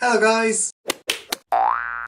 Hello guys!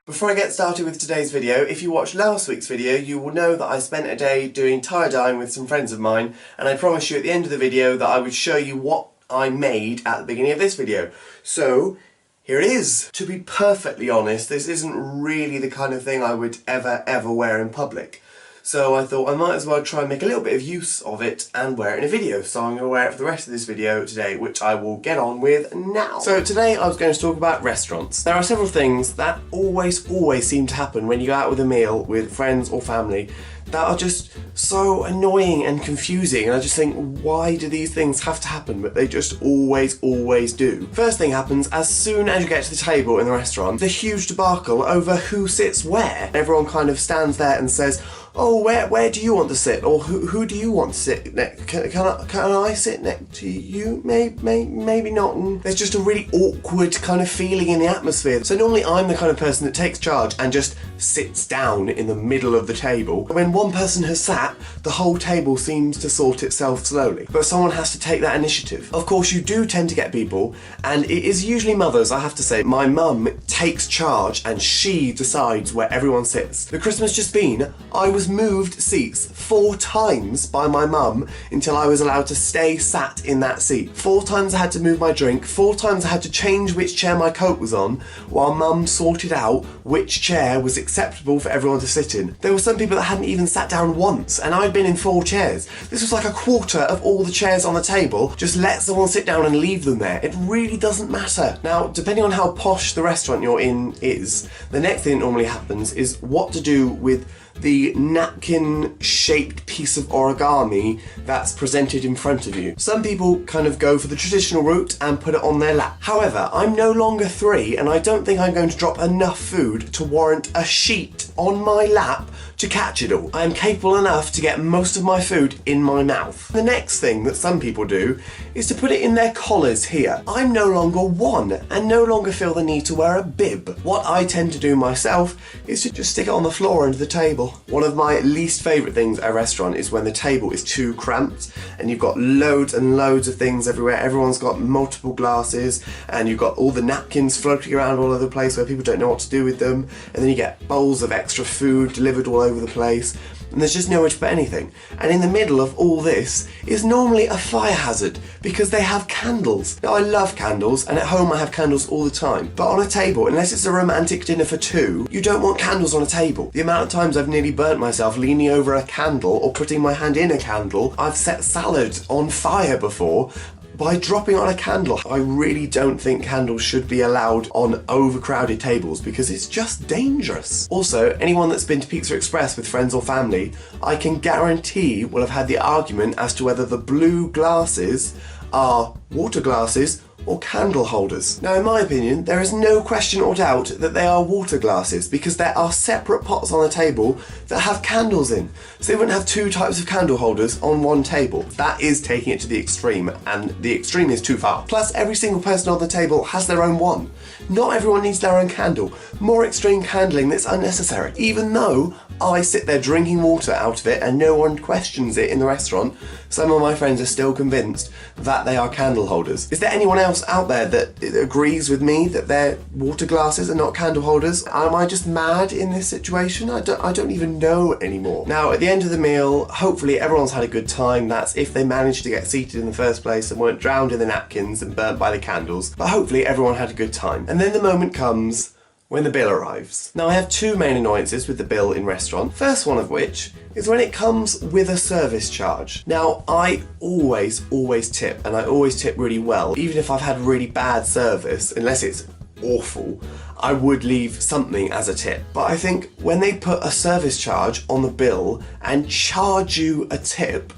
Before I get started with today's video, if you watched last week's video, you will know that I spent a day doing tie-dyeing with some friends of mine, and I promised you at the end of the video that I would show you what I made at the beginning of this video. So, here it is! To be perfectly honest, this isn't really the kind of thing I would ever wear in public. So I thought I might as well try and make a little bit of use of it and wear it in a video. So I'm going to wear it for the rest of this video today, which I will get on with now. So today I was going to talk about restaurants. There are several things that always seem to happen when you go out with a meal with friends or family that are just so annoying and confusing, and I just think, why do these things have to happen? But they just always do. First thing happens as soon as you get to the table in the restaurant, the huge debacle over who sits where. Everyone kind of stands there and says, oh, where do you want to sit? Or who do you want to sit next? Can I sit next to you? Maybe not. And there's just a really awkward kind of feeling in the atmosphere. So normally I'm the kind of person that takes charge and just sits down in the middle of the table. When one person has sat, the whole table seems to sort itself slowly. But someone has to take that initiative. Of course, you do tend to get people, and it is usually mothers, I have to say. My mum takes charge and she decides where everyone sits. The Christmas just been, I was moved seats 4 times by my mum until I was allowed to stay sat in that seat. 4 times I had to move my drink, 4 times I had to change which chair my coat was on, while mum sorted out which chair was acceptable for everyone to sit in. There were some people that hadn't even sat down once, and I'd been in 4 chairs. This was like a quarter of all the chairs on the table. Just let someone sit down and leave them there. It really doesn't matter. Now, depending on how posh the restaurant you're in is, the next thing that normally happens is what to do with the napkin-shaped piece of origami that's presented in front of you. Some people kind of go for the traditional route and put it on their lap. However, I'm no longer 3, and I don't think I'm going to drop enough food to warrant a sheet on my lap to catch it all. I am capable enough to get most of my food in my mouth. The next thing that some people do is to put it in their collars here. I'm no longer 1 and no longer feel the need to wear a bib. What I tend to do myself is to just stick it on the floor under the table. One of my least favourite things at a restaurant is when the table is too cramped and you've got loads and loads of things everywhere. Everyone's got multiple glasses and you've got all the napkins floating around all over the place where people don't know what to do with them, and then you get bowls of extra food delivered all over the place, and there's just nowhere to put anything. And in the middle of all this is normally a fire hazard because they have candles. Now, I love candles, and at home I have candles all the time, but on a table, unless it's a romantic dinner for 2, you don't want candles on a table. The amount of times I've nearly burnt myself leaning over a candle or putting my hand in a candle. I've set salad on fire before by dropping on a candle. I really don't think candles should be allowed on overcrowded tables because it's just dangerous. Also, anyone that's been to Pizza Express with friends or family, I can guarantee will have had the argument as to whether the blue glasses are water glasses or candle holders. Now, in my opinion, there is no question or doubt that they are water glasses because there are separate pots on the table that have candles in. So they wouldn't have 2 types of candle holders on one table. That is taking it to the extreme, and the extreme is too far. Plus, every single person on the table has their own one. Not everyone needs their own candle. More extreme candling that's unnecessary. Even though I sit there drinking water out of it and no one questions it in the restaurant, some of my friends are still convinced that they are candle holders. Is there anyone else out there that agrees with me that their water glasses are not candle holders? Am I just mad in this situation? I don't even know anymore. Now, at the end of the meal, hopefully everyone's had a good time. That's if they managed to get seated in the first place and weren't drowned in the napkins and burnt by the candles. But hopefully everyone had a good time. And then the moment comes when the bill arrives. Now, I have 2 main annoyances with the bill in restaurant. First one of which is when it comes with a service charge. Now, I always tip, and I always tip really well. Even if I've had really bad service, unless it's awful, I would leave something as a tip. But I think when they put a service charge on the bill and charge you a tip,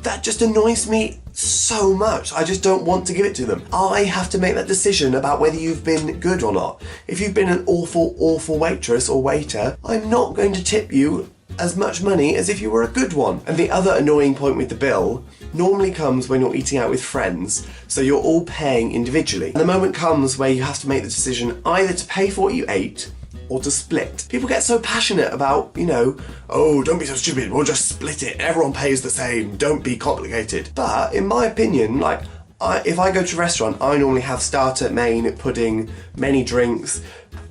that just annoys me so much. I just don't want to give it to them. I have to make that decision about whether you've been good or not. If you've been an awful waitress or waiter, I'm not going to tip you as much money as if you were a good one. And the other annoying point with the bill normally comes when you're eating out with friends, so you're all paying individually. And the moment comes where you have to make the decision either to pay for what you ate or to split. People get so passionate about, oh, don't be so stupid, we'll just split it, everyone pays the same, don't be complicated. But in my opinion, if I go to a restaurant, I normally have starter, main, pudding, many drinks,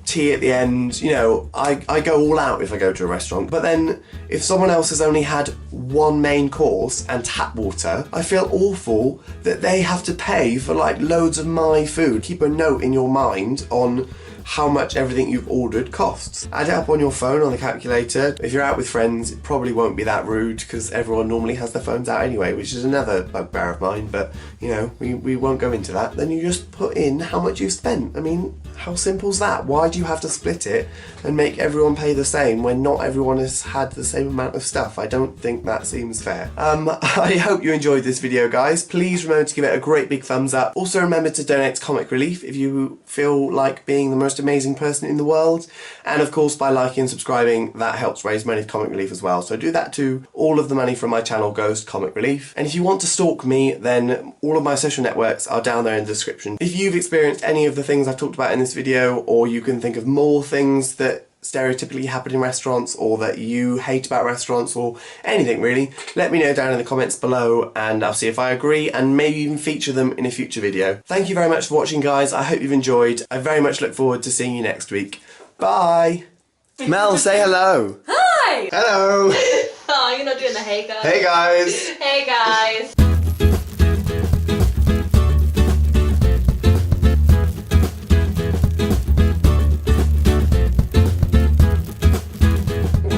tea at the end. You know, I go all out if I go to a restaurant. But then if someone else has only had one main course and tap water, I feel awful that they have to pay for like loads of my food. Keep a note in your mind on how much everything you've ordered costs. Add it up on your phone on the calculator. If you're out with friends, it probably won't be that rude because everyone normally has their phones out anyway, which is another bugbear of mine, but you know, we won't go into that. Then you just put in how much you've spent. I mean, how simple's that? Why do you have to split it and make everyone pay the same when not everyone has had the same amount of stuff? I don't think that seems fair. I hope you enjoyed this video, guys. Please remember to give it a great big thumbs up. Also remember to donate to Comic Relief if you feel like being the most amazing person in the world. And of course, by liking and subscribing, that helps raise money to Comic Relief as well. So do that too. All of the money from my channel goes to Comic Relief. And if you want to stalk me, then all of my social networks are down there in the description. If you've experienced any of the things I've talked about in this video, or you can think of more things that stereotypically happen in restaurants or that you hate about restaurants or anything really, let me know down in the comments below and I'll see if I agree and maybe even feature them in a future video. Thank you very much for watching, guys. I hope you've enjoyed. I very much look forward to seeing you next week. Bye! Mel, say hello! Hi! Hello! Oh, you're not doing the hey guys. Hey guys! Hey guys!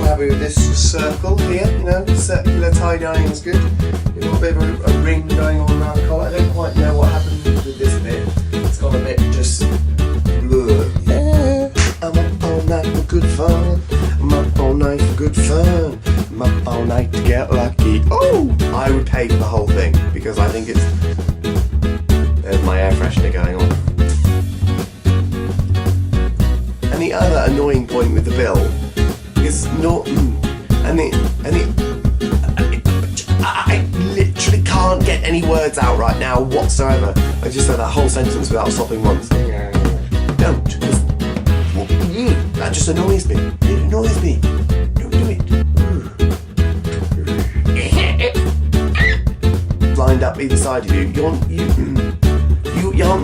Happy with this circle here, you know, circular tie-dyeing is good. You've got a bit of a ring going on around the collar. I don't quite know what happened with this bit. It's got a bit just bleh. Yeah, I'm up all night for good fun. I'm up all night for good fun. I'm up all night to get lucky. Oh! I would pay for the whole thing because I think it's... There's my air freshener going on. And the other annoying point with the bill is not, I literally can't get any words out right now whatsoever. I just said that whole sentence without stopping once. Don't, because that just annoys me. It annoys me. Don't do it. Lined up either side of you. You're